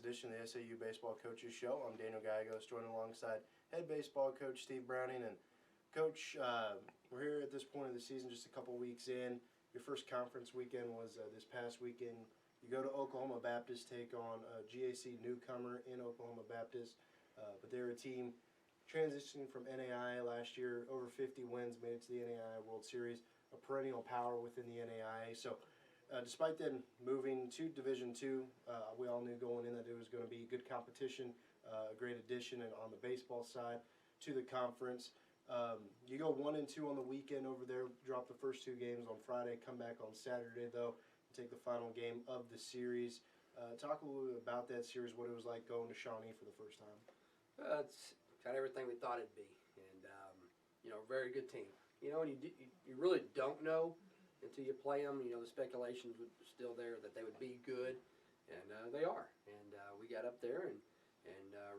edition of the SAU Baseball Coaches Show. I'm Daniel Gallegos, joined alongside head baseball coach Steve Browning. And Coach, we're here at this point of the season, just a couple weeks in. Your first conference weekend was this past weekend. You go to Oklahoma Baptist, take on a GAC newcomer in Oklahoma Baptist, but they're a team transitioning from NAIA last year, over 50 wins, made it to the NAIA World Series, a perennial power within the NAIA. So despite them moving to Division II, we all knew going in that it was going to be good competition, a great addition on the baseball side to the conference. You go 1-2 on the weekend over there, drop the first two games on Friday, come back on Saturday though, and take the final game of the series. Talk a little bit about that series, what it was like going to Shawnee for the first time. It's got everything we thought it'd be, and you know, very good team. You know, and you really don't know until you play them. You know, the speculations were still there that they would be good, and they are. And we got up there and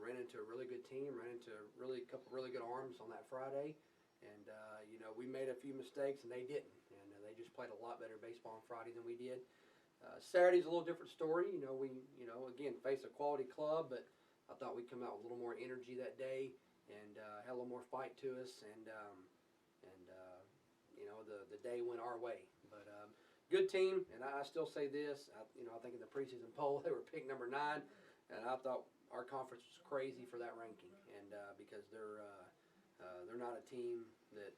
ran into a really good team, ran into a couple really good arms on that Friday, and you know, we made a few mistakes and they didn't, and they just played a lot better baseball on Friday than we did. Saturday's a little different story. You know, we again face a quality club, but I thought we'd come out with a little more energy that day and had a little more fight to us, and you know, the day went our way. But good team, and I still say this. You know, I think in the preseason poll they were picked number 9, and I thought our conference was crazy for that ranking, and because they're not a team that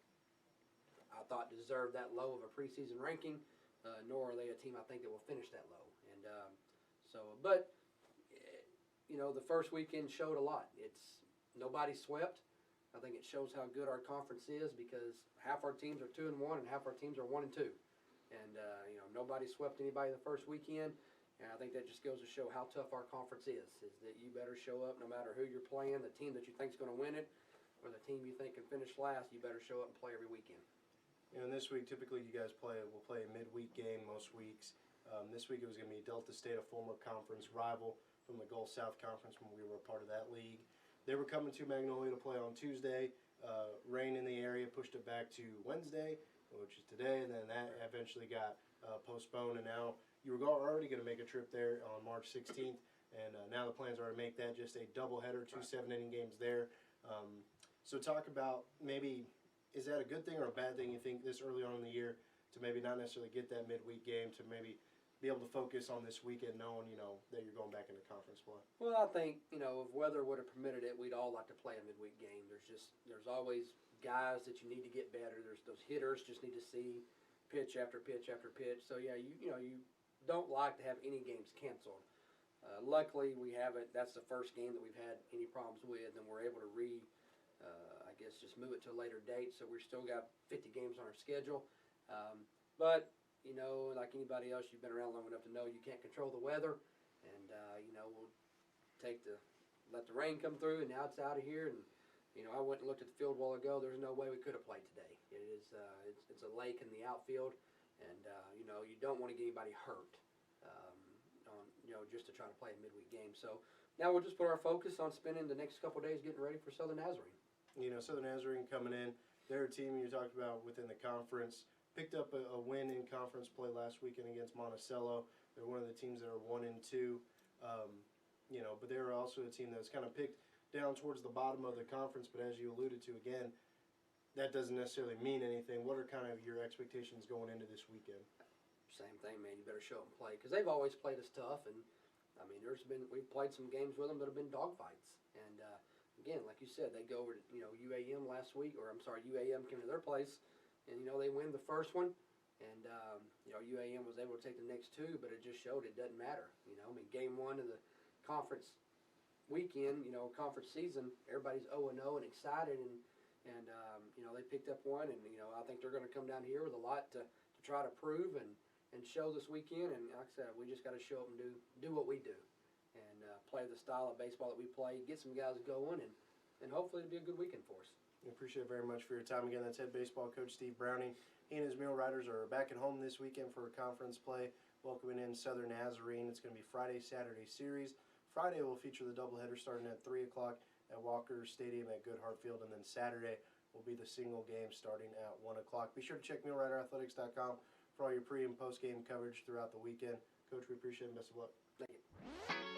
I thought deserved that low of a preseason ranking, nor are they a team I think that will finish that low. And but you know, the first weekend showed a lot. Nobody swept. I think it shows how good our conference is because half our teams are 2-1 and half our teams are 1-2, and you know, nobody swept anybody the first weekend. And I think that just goes to show how tough our conference is that you better show up no matter who you're playing, the team that you think is going to win it, or the team you think can finish last. You better show up and play every weekend. You know, and this week, typically you guys will play a midweek game most weeks. This week it was going to be Delta State, a former conference rival from the Gulf South Conference when we were a part of that league. They were coming to Magnolia to play on Tuesday. Rain in the area pushed it back to Wednesday, which is today, and then that eventually got postponed, and now you were already going to make a trip there on March 16th, and now the plans are to make that just a doubleheader, 2 7-inning games there. So talk about maybe, is that a good thing or a bad thing, you think, this early on in the year to maybe not necessarily get that midweek game, to maybe be able to focus on this weekend knowing, you know, that you're going back into conference play? Well, I think, you know, if weather would have permitted it, we'd all like to play a midweek game. There's always guys that you need to get better. There's those hitters just need to see pitch after pitch after pitch. So yeah, you know, you don't like to have any games canceled. Luckily, we haven't. That's the first game that we've had any problems with, and we're able to I guess just move it to a later date. So we've still got 50 games on our schedule. But you know, like anybody else, you've been around long enough to know you can't control the weather, and you know, we'll let the rain come through, and now it's out of here. And you know, I went and looked at the field a while ago. There's no way we could have played today. It's a lake in the outfield, and you know, you don't want to get anybody hurt, you know, just to try to play a midweek game. So now we'll just put our focus on spending the next couple of days getting ready for Southern Nazarene. You know, Southern Nazarene coming in, they're a team you talked about within the conference. Picked up a win in conference play last weekend against Monticello. They're one of the teams that are 1-2. You know, but they were also a team that was kind of picked down towards the bottom of the conference. But as you alluded to, again, that doesn't necessarily mean anything. What are kind of your expectations going into this weekend? Same thing, man. You better show up and play because they've always played us tough. And I mean, we've played some games with them that have been dogfights. And again, like you said, they go over to, you know, UAM last week, or I'm sorry, UAM came to their place. And, you know, they win the first one, and, you know, UAM was able to take the next 2, but it just showed it doesn't matter. You know, I mean, game 1 of the conference weekend, you know, conference season, everybody's 0-0 and excited, and you know, they picked up one, and, you know, I think they're going to come down here with a lot to try to prove and show this weekend. And like I said, we just got to show up and do what we do and play the style of baseball that we play, get some guys going, and hopefully it'll be a good weekend for us. We appreciate it very much for your time. Again, that's head baseball coach Steve Browning. He and his Mule Riders are back at home this weekend for a conference play, welcoming in Southern Nazarene. It's going to be Friday, Saturday series. Friday will feature the doubleheader starting at 3 o'clock at Walker Stadium at Goodhart Field, and then Saturday will be the single game starting at 1 o'clock. Be sure to check MuleRiderAthletics.com for all your pre- and post-game coverage throughout the weekend. Coach, we appreciate it, and best of luck. Thank you.